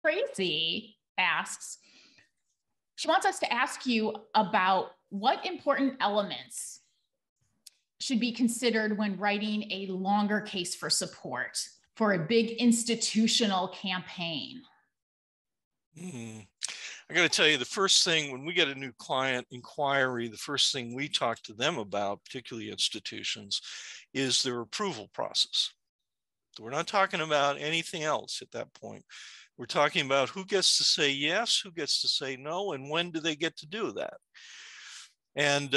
Tracy asks, she wants us to ask you about what important elements should be considered when writing a longer case for support for a big institutional campaign. I got to tell you, the first thing when we get a new client inquiry, the first thing we talk to them about, particularly institutions, is their approval process. So we're not talking about anything else at that point. We're talking about who gets to say yes, who gets to say no, and when do they get to do that. And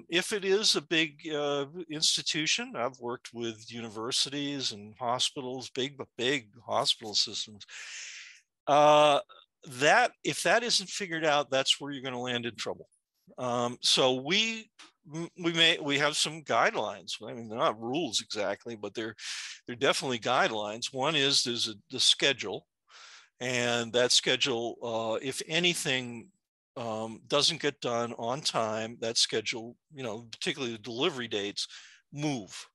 if it is a big institution, I've worked with universities and hospitals, big hospital systems, that if that isn't figured out, that's where you're going to land in trouble. So we have some guidelines. I mean, they're not rules exactly, but they're definitely guidelines. One is there's the schedule, and that schedule, if anything doesn't get done on time, that schedule, particularly the delivery dates, move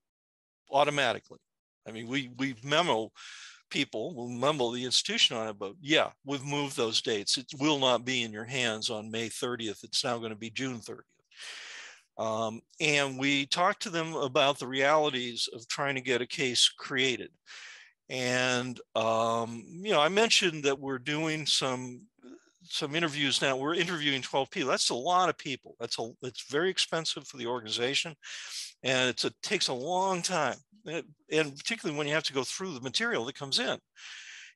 automatically. I mean, we memo people, will memo the institution on it, but yeah, we've moved those dates. It will not be in your hands on May 30th. It's now going to be June 30th. And we talked to them about the realities of trying to get a case created. And, I mentioned that we're doing some interviews now. We're interviewing 12 people. That's a lot of people. It's very expensive for the organization, and it takes a long time, and particularly when you have to go through the material that comes in.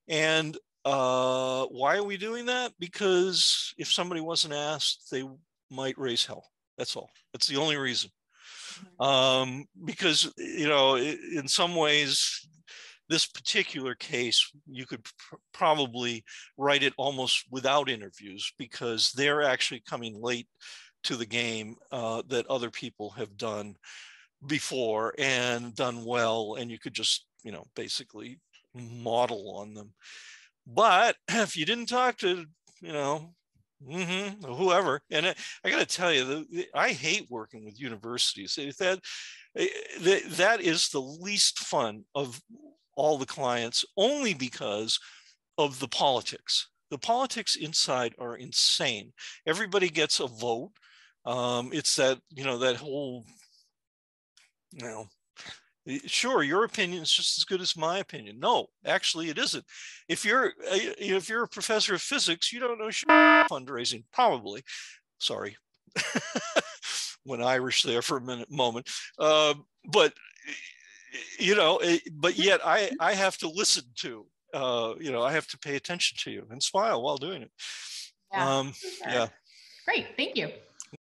And why are we doing that? Because if somebody wasn't asked, they might raise hell. That's all. That's the only reason. Because, in some ways, this particular case, you could probably write it almost without interviews, because they're actually coming late to the game that other people have done before and done well, and you could just, basically model on them. But if you didn't talk to, whoever, and I got to tell you, I hate working with universities. That is the least fun of all the clients, only because of the politics. The politics inside are insane. Everybody gets a vote. It's that, that whole, sure, your opinion is just as good as my opinion. No, actually it isn't. If you're a professor of physics, you don't know fundraising, probably. Sorry. Went Irish there for a moment. But yet I have to listen to, I have to pay attention to you and smile while doing it. Yeah. Great. Thank you.